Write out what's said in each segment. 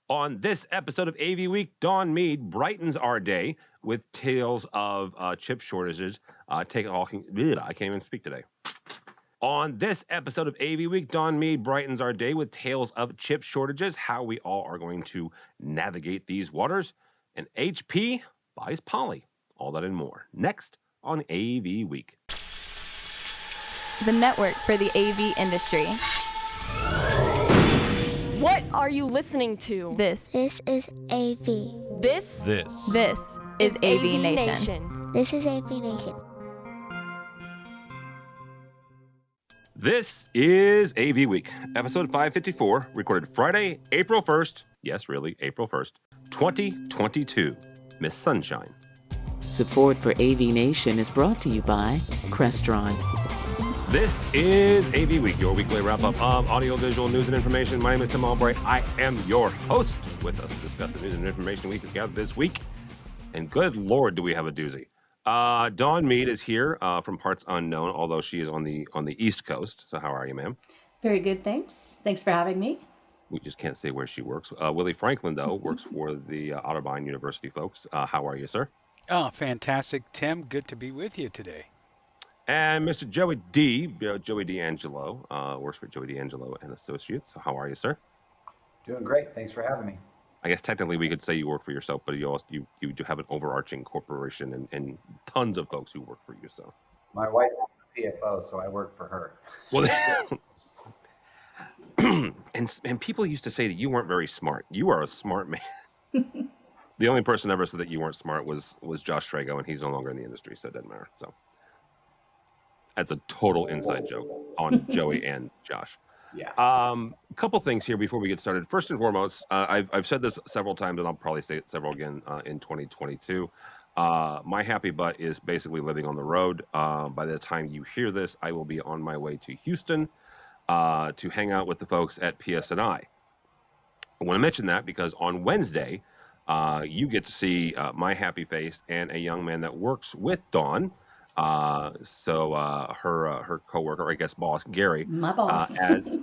On this episode of AV Week, Dawn Mead brightens our day with tales of chip shortages. I can't even speak today. On this episode of AV Week, Dawn Mead brightens our day with tales of chip shortages, how we all are going to navigate these waters, and HP buys Poly. All that and more. Next on AV Week. The network for the AV industry. What are you listening to? This is AV. This is AVNation. This is AVNation. This is AV Week, episode 554, recorded Friday, April 1st. Yes, really, April 1st, 2022. Miss Sunshine. Support for AVNation is brought to you by Crestron. This is AV Week, your weekly wrap-up of audio-visual news and information. My name is Tim Albright. I am your host. With us to discuss the news and information we have gathered this week. And good Lord, do we have a doozy. Dawn Mead is here from Parts Unknown, although she is on the East Coast. So how are you, ma'am? Very good, thanks. Thanks for having me. We just can't say where she works. Willie Franklin, though, works for the Otterbein University folks. How are you, sir? Oh, fantastic, Tim. Good to be with you today. And Mr. Joey D'Angelo, works for Joey D'Angelo and Associates. So how are you, sir? Doing great. Thanks for having me. I guess technically we could say you work for yourself, but you do have an overarching corporation and tons of folks who work for you. So my wife is the CFO, so I work for her. Well, and people used to say that you weren't very smart. You are a smart man. The only person ever said that you weren't smart was Josh Trago, and he's no longer in the industry, so it doesn't matter. So that's a total inside joke on Joey and Josh. Yeah. A couple things here before we get started. First and foremost, I've said this several times, and I'll probably say it several again in 2022. My happy butt is basically living on the road. By the time you hear this, I will be on my way to Houston to hang out with the folks at PSNI. I want to mention that because on Wednesday, you get to see my happy face and a young man that works with Dawn. Her coworker, I guess boss, Gary, My boss.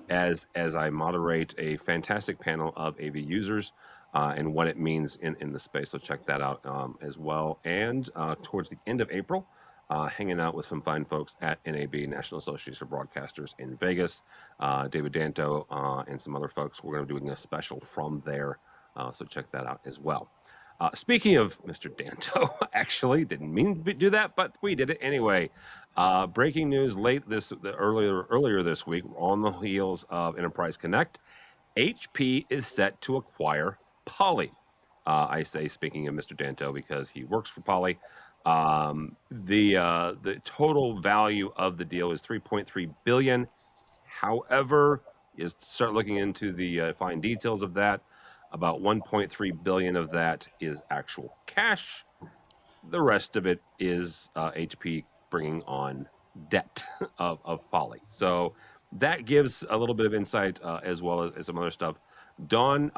as I moderate a fantastic panel of AV users and what it means in the space. So check that out as well. And towards the end of April, hanging out with some fine folks at NAB, National Association of Broadcasters in Vegas, David Danto and some other folks. We're going to be doing a special from there. So check that out as well. Speaking of Mr. Danto, actually didn't mean to do that, but we did it anyway. Breaking news earlier this week, on the heels of Enterprise Connect, HP is set to acquire Poly. I say speaking of Mr. Danto because he works for Poly. The total value of the deal is $3.3 billion. However, you start looking into the fine details of that. About $1.3 billion of that is actual cash. The rest of it is HP bringing on debt of Poly. So that gives a little bit of insight as well as some other stuff. Dawn,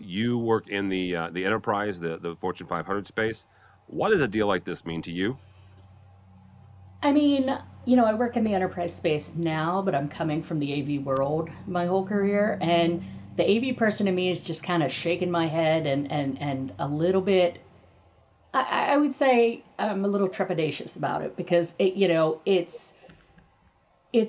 you work in the enterprise, the Fortune 500 space. What does a deal like this mean to you? I mean, I work in the enterprise space now, but I'm coming from the AV world my whole career, and the AV person in me is just kind of shaking my head and a little bit, I would say I'm a little trepidatious about it because it's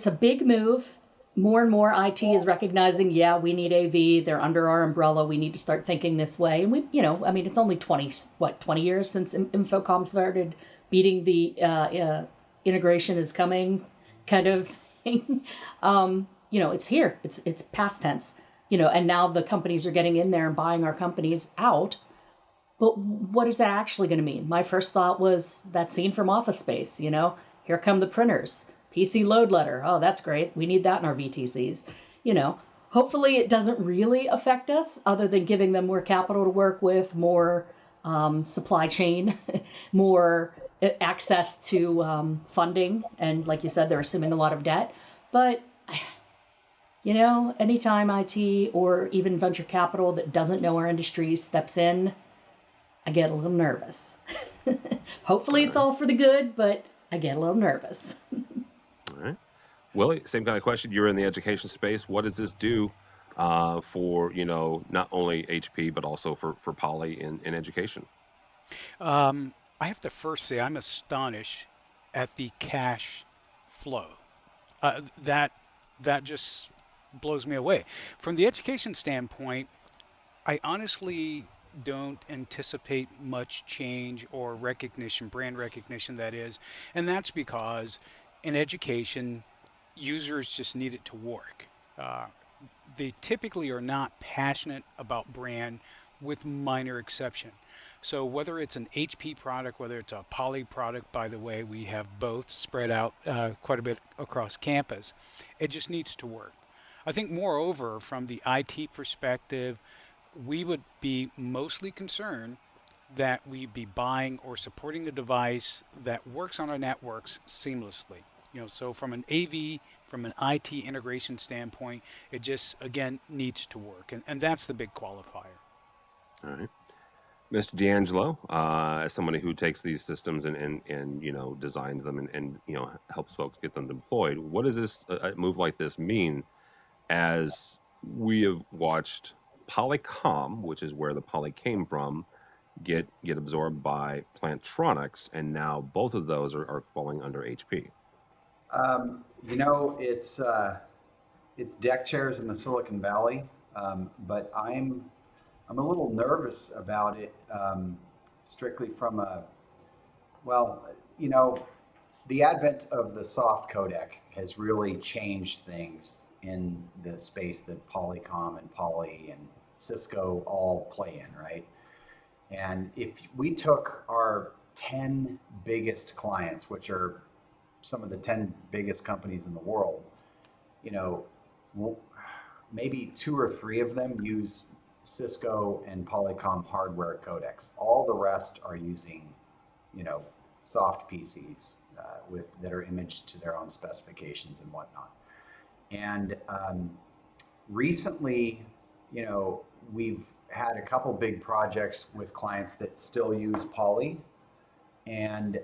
a big move. More and more IT is recognizing, we need AV. They're under our umbrella. We need to start thinking this way. And it's only 20 years since Infocom started beating the integration is coming kind of thing. It's here. It's past tense. And now the companies are getting in there and buying our companies out. But what is that actually going to mean? My first thought was that scene from Office Space, here come the printers, PC load letter. Oh, that's great. We need that in our VTCs. Hopefully it doesn't really affect us other than giving them more capital to work with, more supply chain, more access to funding. And like you said, they're assuming a lot of debt. But anytime IT or even venture capital that doesn't know our industry steps in, I get a little nervous. Hopefully it's all for the good, but I get a little nervous. All right. Willie, same kind of question. You're in the education space. What does this do for not only HP but also for poly in education. I have to first say I'm astonished at the cash flow. That just blows me away. From the education standpoint, I honestly don't anticipate much change or recognition, brand recognition that is, and that's because in education, users just need it to work. Uh, they typically are not passionate about brand with minor exception. So whether it's an HP product, whether it's a Poly product, by the way, we have both spread out quite a bit across campus. It just needs to work. I think moreover, from the IT perspective, we would be mostly concerned that we be buying or supporting a device that works on our networks seamlessly. So from an AV, from an IT integration standpoint, it just again needs to work, and that's the big qualifier. All right. Mr. D'Angelo, as somebody who takes these systems and designs them and helps folks get them deployed, what does this a move like this mean as we have watched Polycom, which is where the Poly came from, get absorbed by Plantronics, and now both of those are falling under HP. It's deck chairs in the Silicon Valley, but I'm a little nervous about it, strictly from well, you know, the advent of the soft codec has really changed things in the space that Polycom and Poly and Cisco all play in, right? And if we took our 10 biggest clients, which are some of the 10 biggest companies in the world, you know, maybe 2 or 3 of them use Cisco and Polycom hardware codecs. All the rest are using, soft PCs that are imaged to their own specifications and whatnot. And recently, we've had a couple big projects with clients that still use Poly, and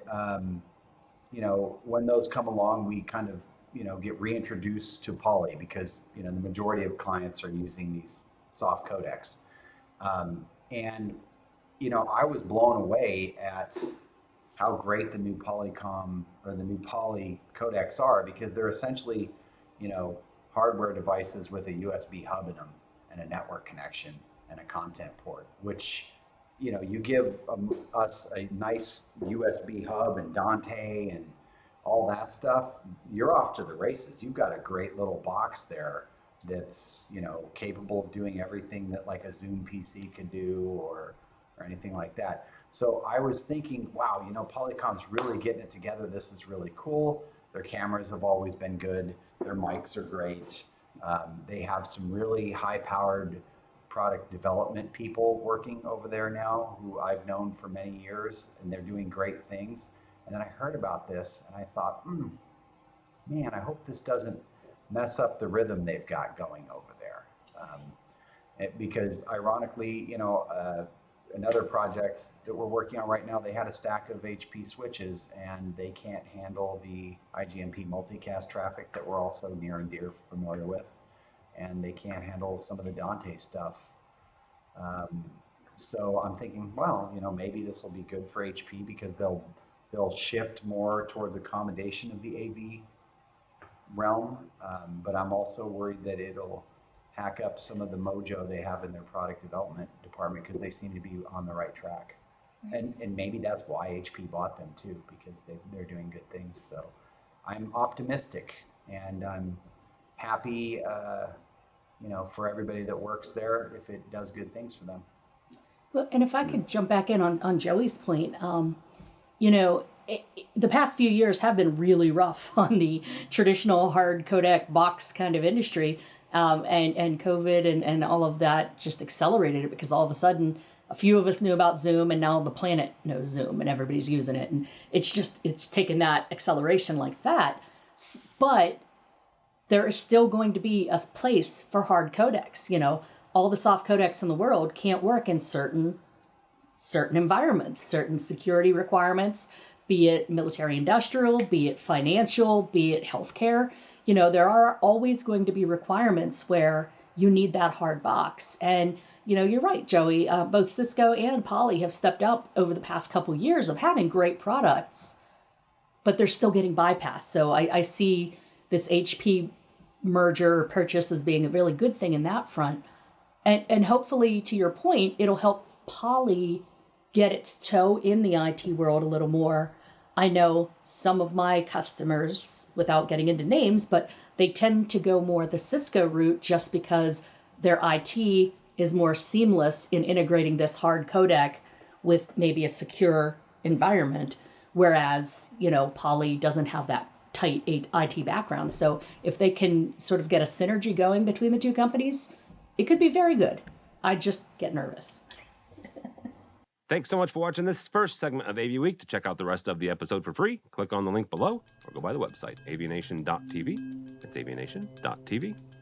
when those come along, we kind of get reintroduced to Poly because the majority of clients are using these soft codecs. And I was blown away at how great the new Polycom or the new Poly codecs are, because they're essentially hardware devices with a USB hub in them and a network connection and a content port, which you give us a nice USB hub and Dante and all that stuff, you're off to the races. You've got a great little box there that's capable of doing everything that like a Zoom PC could do or anything like that. So I was thinking, wow, Polycom's really getting it together. This is really cool. Their cameras have always been good. Their mics are great. They have some really high-powered product development people working over there now who I've known for many years, and they're doing great things. And then I heard about this and I thought, man, I hope this doesn't mess up the rhythm they've got going over there. Because ironically, another project that we're working on right now, they had a stack of HP switches and they can't handle the IGMP multicast traffic that we're also near and dear familiar with. And they can't handle some of the Dante stuff. So I'm thinking, well, maybe this will be good for HP because they'll shift more towards accommodation of the AV realm. But I'm also worried that it'll hack up some of the mojo they have in their product development department, because they seem to be on the right track. And maybe that's why HP bought them too, because they're doing good things. So I'm optimistic, and I'm happy, for everybody that works there if it does good things for them. Well, and if I could jump back in on Joey's point, the past few years have been really rough on the traditional hard codec box kind of industry, and COVID and all of that just accelerated it, because all of a sudden a few of us knew about Zoom, and now the planet knows Zoom and everybody's using it, and it's taken that acceleration like that. But there is still going to be a place for hard codecs. All the soft codecs in the world can't work in certain environments, certain security requirements, be it military industrial, be it financial, be it healthcare. There are always going to be requirements where you need that hard box. And you're right, Joey. Both Cisco and Poly have stepped up over the past couple years of having great products, but they're still getting bypassed. So I see this HP merger purchase as being a really good thing in that front. And hopefully, to your point, it'll help Poly get its toe in the IT world a little more. I know some of my customers, without getting into names, but they tend to go more the Cisco route just because their IT is more seamless in integrating this hard codec with maybe a secure environment, whereas, Poly doesn't have that tight IT background. So if they can sort of get a synergy going between the two companies, it could be very good. I just get nervous. Thanks so much for watching this first segment of AV Week. To check out the rest of the episode for free, click on the link below or go by the website, avnation.tv. It's avnation.tv.